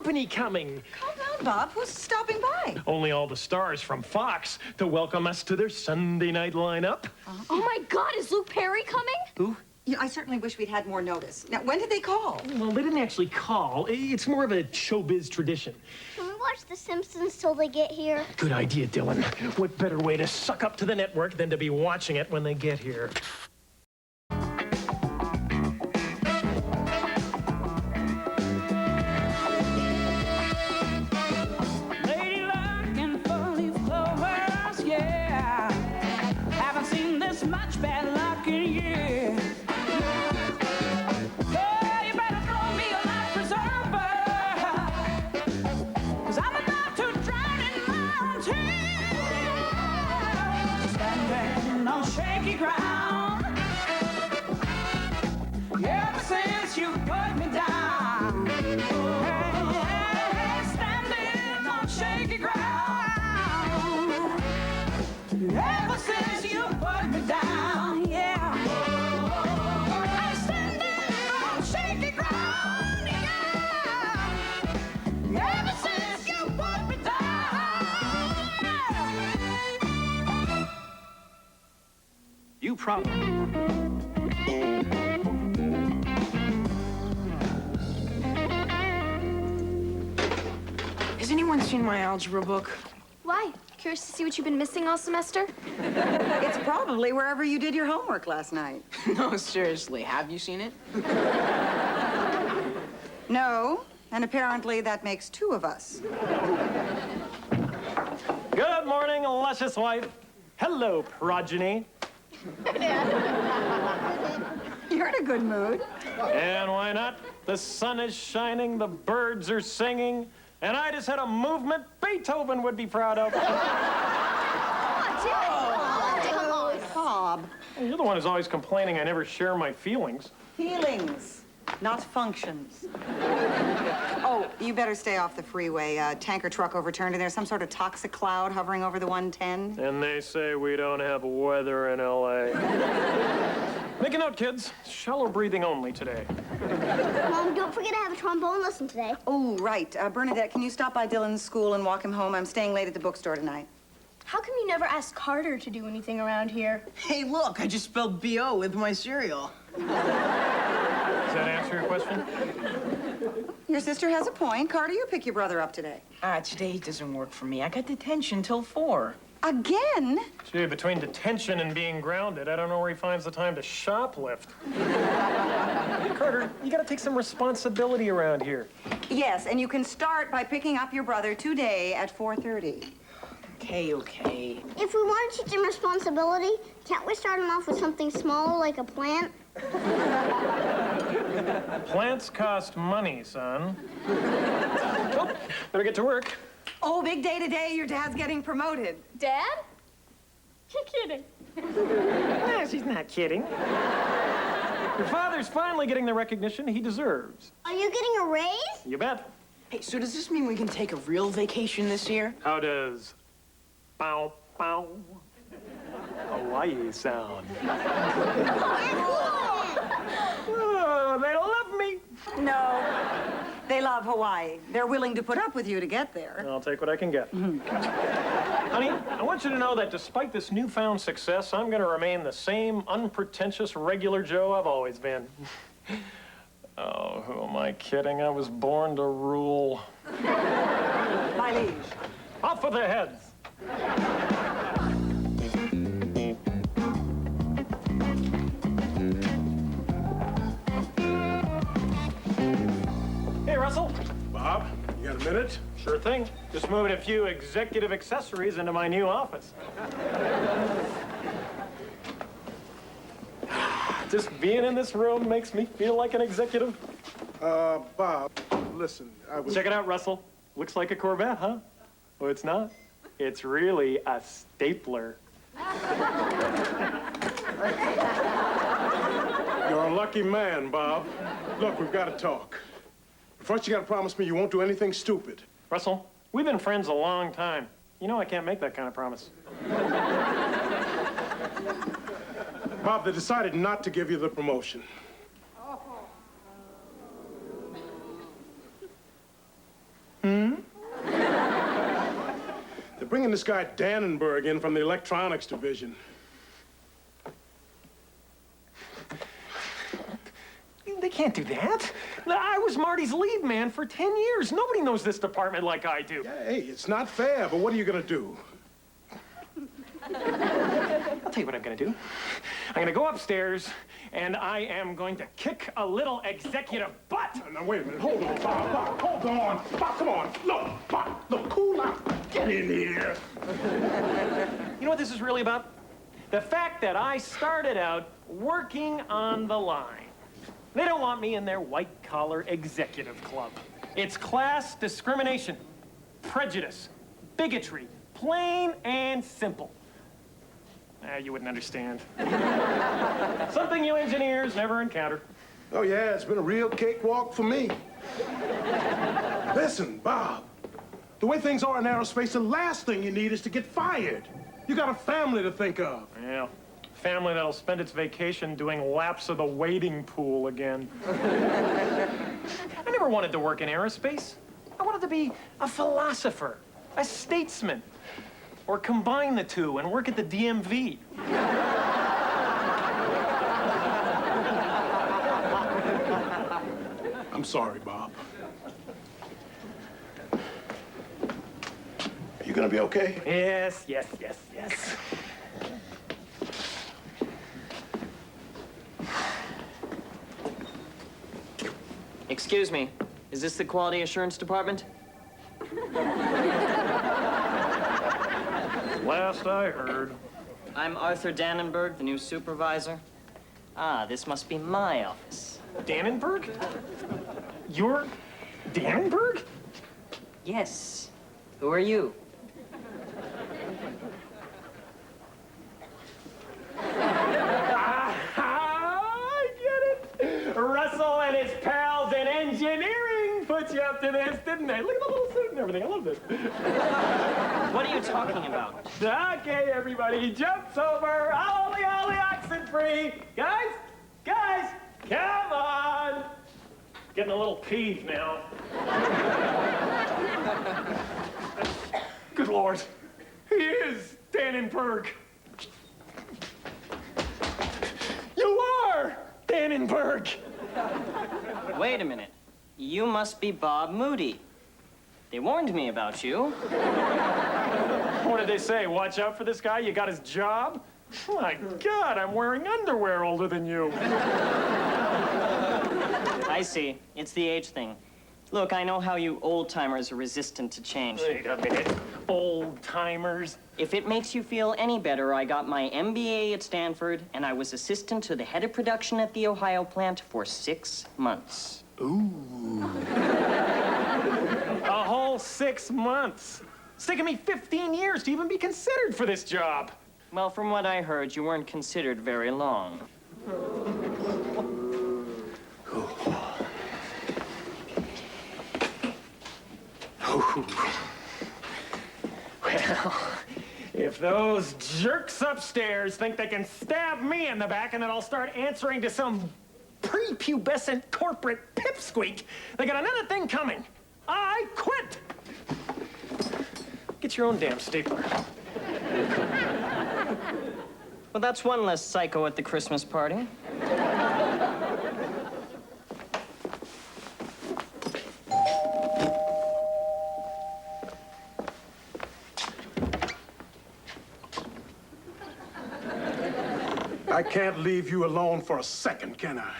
company coming. Calm down, Bob. Who's stopping by? Only all the stars from Fox to welcome us to their Sunday night lineup. Oh, my God, is Luke Perry coming? Who? Yeah, I certainly wish we'd had more notice. Now, when did they call? Well, they didn't actually call. It's more of a showbiz tradition. Can we watch The Simpsons till they get here? Good idea, Dylan. What better way to suck up to the network than to be watching it when they get here? Much bad luck in years. Oh, you better throw me a life preserver, 'cause I'm about to drown in my tears. Standing on shaky ground. Ever since you put me down. Hey, standing on shaky ground. Ever since you put me down, yeah. I'm standing on shaky ground, yeah. Ever since you put me down. You probably... Has anyone seen my algebra book? Why? Curious to see what you've been missing all semester? It's probably wherever you did your homework last night. No, seriously, have you seen it? No, and apparently that makes two of us. Good morning, luscious wife. Hello, progeny. You're in a good mood. And why not? The sun is shining, the birds are singing, and I just had a movement Beethoven would be proud of. Bob. You're the one who's always complaining I never share my feelings. Feelings, not functions. Oh, you better stay off the freeway. Tanker truck overturned, and there's some sort of toxic cloud hovering over the 110. And they say we don't have weather in L.A. Make a note, kids. Shallow breathing only today. Mom, don't forget to have a trombone lesson today. Oh, right. Bernadette, can you stop by Dylan's school and walk him home? I'm staying late at the bookstore tonight. How come you never asked Carter to do anything around here? Hey, look, I just spelled B.O. with my cereal. Does that answer your question? Your sister has a point. Carter, you pick your brother up today. Today doesn't work for me. I got detention till 4. Again? Gee, between detention and being grounded, I don't know where he finds the time to shoplift. Hey, Carter, you gotta take some responsibility around here. Yes, and you can start by picking up your brother today at 4:30. Okay. If we want to teach him responsibility, can't we start him off with something small like a plant? Plants cost money, son. Oh, better get to work. Oh, big day today. Your dad's getting promoted. Dad? You're kidding. No, she's not kidding. Your father's finally getting the recognition he deserves. Are you getting a raise? You bet. Hey, so does this mean we can take a real vacation this year? How does bow, bow, Hawaii sound? Oh, they love me. No, they love Hawaii. They're willing to put up with you to get there. I'll take what I can get. Honey, I want you to know that despite this newfound success, I'm going to remain the same unpretentious regular Joe I've always been. Oh, who am I kidding? I was born to rule. My liege. Off with their heads. Hey, Russell. Bob, you got a minute? Sure thing. Just moving a few executive accessories into my new office. Just being in this room makes me feel like an executive. Bob, listen, I was... Check it out, Russell. Looks like a Corvette, huh? Well, it's not. It's really a stapler. You're a lucky man, Bob. Look, we've got to talk. First, you got to promise me you won't do anything stupid. Russell, we've been friends a long time. You know I can't make that kind of promise. Bob, they decided not to give you the promotion. They're bringing this guy Dannenberg in from the electronics division. They can't do that. I was Marty's lead man for 10 years. Nobody knows this department like I do. Yeah, hey, it's not fair, but what are you gonna do? I'll tell you what I'm gonna do. I'm gonna go upstairs, and I am going to kick a little executive butt. Now, wait a minute. Hold on, Bob, hold on. Bob, come on. Look, Bob, look, cool out. Get in here. You know what this is really about? The fact that I started out working on the line. They don't want me in their white-collar executive club. It's class discrimination, prejudice, bigotry, plain and simple. You wouldn't understand. Something you engineers never encounter. Oh, yeah, it's been a real cakewalk for me. Listen, Bob, the way things are in aerospace, the last thing you need is to get fired. You got a family to think of. Yeah, family that'll spend its vacation doing laps of the wading pool again. I never wanted to work in aerospace. I wanted to be a philosopher, a statesman, or combine the two and work at the DMV. I'm sorry, Bob. Are you gonna be okay? Yes, yes, yes, yes. Excuse me, is this the quality assurance department? Last I heard. I'm Arthur Dannenberg, the new supervisor. Ah, this must be my office. Dannenberg? You're Dannenberg? Yes. Who are you? I get it. Russell and his pals in engineering put you up to this, didn't they? Look at the little suit and everything. I love this. What are you talking about? Okay, everybody, jump sober. Ollie, oxen free. Guys, come on. Getting a little peeved now. Good Lord. He is Dannenberg. You are Dannenberg. Wait a minute. You must be Bob Moody. They warned me about you. What did they say? Watch out for this guy? You got his job? My God, I'm wearing underwear older than you. I see. It's the age thing. Look, I know how you old-timers are resistant to change. Wait a minute. Old timers. If it makes you feel any better, I got my MBA at Stanford, and I was assistant to the head of production at the Ohio plant for 6 months. Ooh. A whole 6 months. It's taken me 15 years to even be considered for this job. Well, from what I heard, you weren't considered very long. Well, if those jerks upstairs think they can stab me in the back and then I'll start answering to some prepubescent corporate pipsqueak, they got another thing coming. I quit. Get your own damn stapler. Well, that's one less psycho at the Christmas party. I can't leave you alone for a second, can I?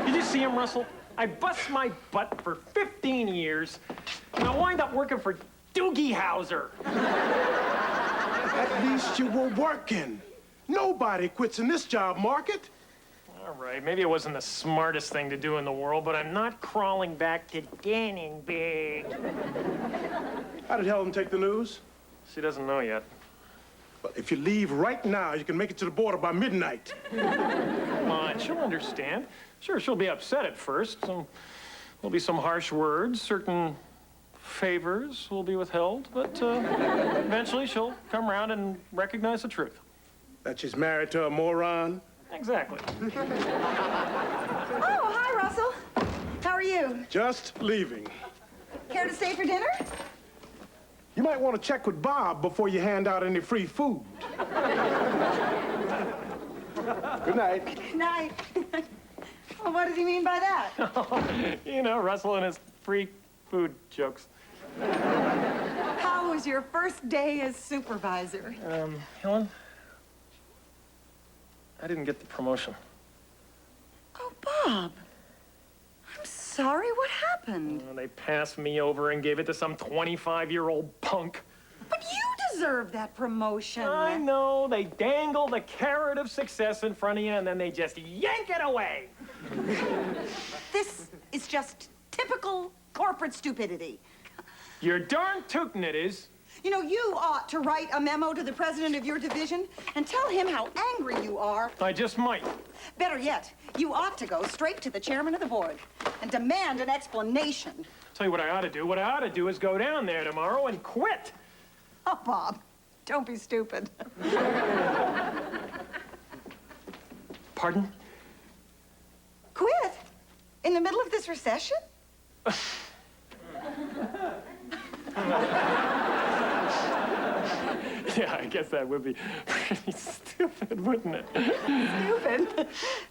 Did you see him, Russell? I bust my butt for 15 years, and I wind up working for Doogie Howser. At least you were working. Nobody quits in this job market. All right, maybe it wasn't the smartest thing to do in the world, but I'm not crawling back to Dannenberg. How did Helen take the news? She doesn't know yet. Well, if you leave right now, you can make it to the border by midnight. Come on, she'll understand. Sure, she'll be upset at first. There'll be some harsh words, certain favors will be withheld, but eventually she'll come around and recognize the truth. That she's married to a moron? Exactly. Oh, hi, Russell. How are you? Just leaving. Can care to stay for dinner? You might want to check with Bob before you hand out any free food. Good night. Good night. Well, what does he mean by that? You know, Russell and his free food jokes. How was your first day as supervisor? Helen? I didn't get the promotion. Oh, Bob. I'm sorry. What happened? They passed me over and gave it to some 25-year-old punk. But you deserve that promotion. I know. They dangle the carrot of success in front of you, and then they just yank it away. This is just typical corporate stupidity. You're darn tootin' it is. You know, you ought to write a memo to the president of your division and tell him how angry you are. I just might. Better yet, you ought to go straight to the chairman of the board and demand an explanation. Tell you what I ought to do. What I ought to do is go down there tomorrow and quit. Oh, Bob, don't be stupid. Pardon? Quit? In the middle of this recession? Yeah, I guess that would be pretty stupid, wouldn't it? Stupid?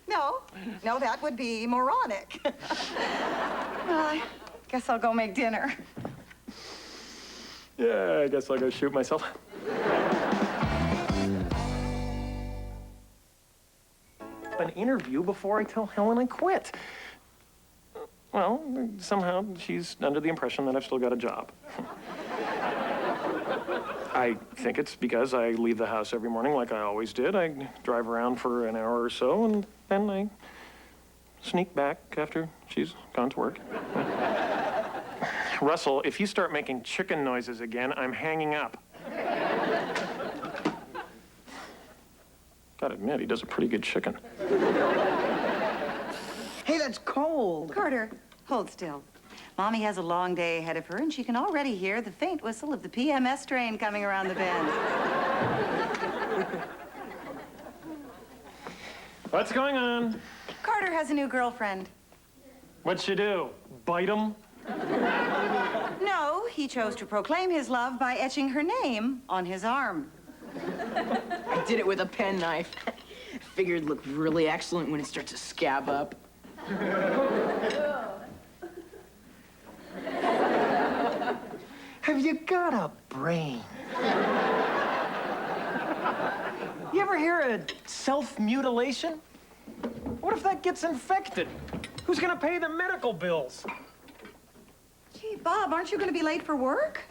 No, that would be moronic. Well, I guess I'll go make dinner. Yeah, I guess I'll go shoot myself. An interview before I tell Helen I quit. Well, somehow she's under the impression that I've still got a job. I think it's because I leave the house every morning like I always did. I drive around for an hour or so, and then I sneak back after she's gone to work. Russell, if you start making chicken noises again, I'm hanging up. Gotta admit, he does a pretty good chicken. Hey, that's cold. Carter, hold still. Mommy has a long day ahead of her, and she can already hear the faint whistle of the PMS train coming around the bend. What's going on? Carter has a new girlfriend. What'd she do? Bite him? No, he chose to proclaim his love by etching her name on his arm. I did it with a penknife. Figured it'd look really excellent when it starts to scab up. Have you got a brain? You ever hear of self-mutilation? What if that gets infected? Who's gonna pay the medical bills? Gee, Bob, aren't you going to be late for work?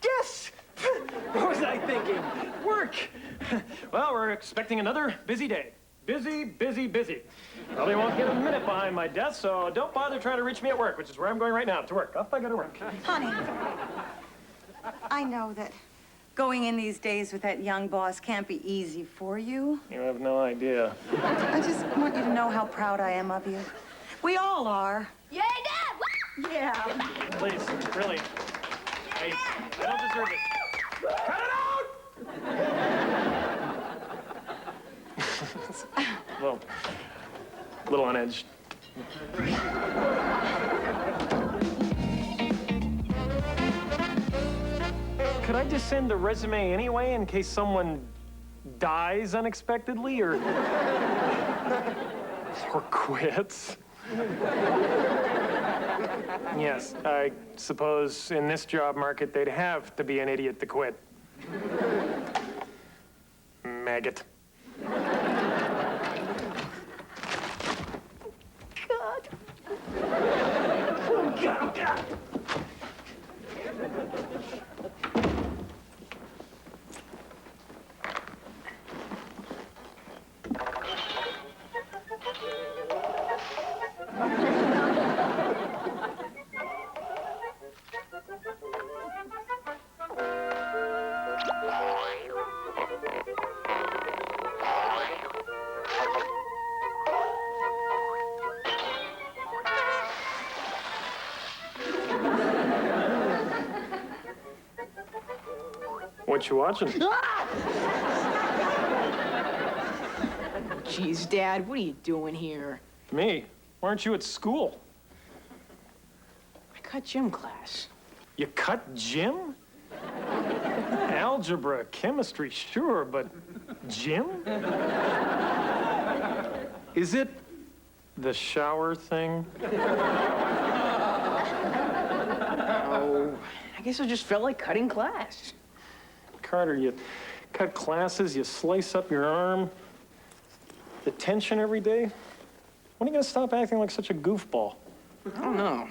Yes! What was I thinking? Work! Well, we're expecting another busy day. Busy, busy, busy. Probably won't get a minute behind my desk, so don't bother trying to reach me at work, which is where I'm going right now, to work. Off I go to work. Honey, I know that going in these days with that young boss can't be easy for you. You have no idea. I just want you to know how proud I am of you. We all are. Yay, Dad! Woo! Yeah. Please, really. Hey, I don't deserve it. Cut it out! Little on edge. Could I just send a resume anyway in case someone dies unexpectedly or quits? Yes, I suppose in this job market they'd have to be an idiot to quit. Maggot. God. Oh, God, oh, God. What you watching? Jeez, Dad, what are you doing here? Me? Why aren't you at school? I cut gym class. You cut gym? Algebra, chemistry, sure, but gym? Is it the shower thing? Oh, I guess I just felt like cutting class. Carter, you cut classes, you slice up your arm, detention every day. When are you gonna stop acting like such a goofball? I don't know.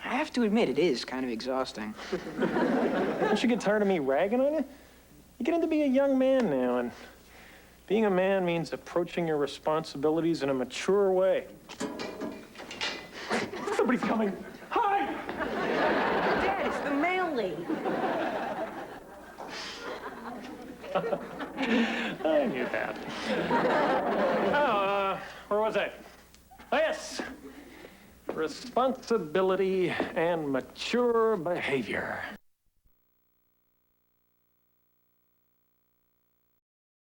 I have to admit, it is kind of exhausting. Don't you get tired of me ragging on you? You're getting to be a young man now, and being a man means approaching your responsibilities in a mature way. Somebody's coming. Hi! Dad, it's the mail lady. I knew that. Oh, where was I? Oh, yes. Responsibility and mature behavior.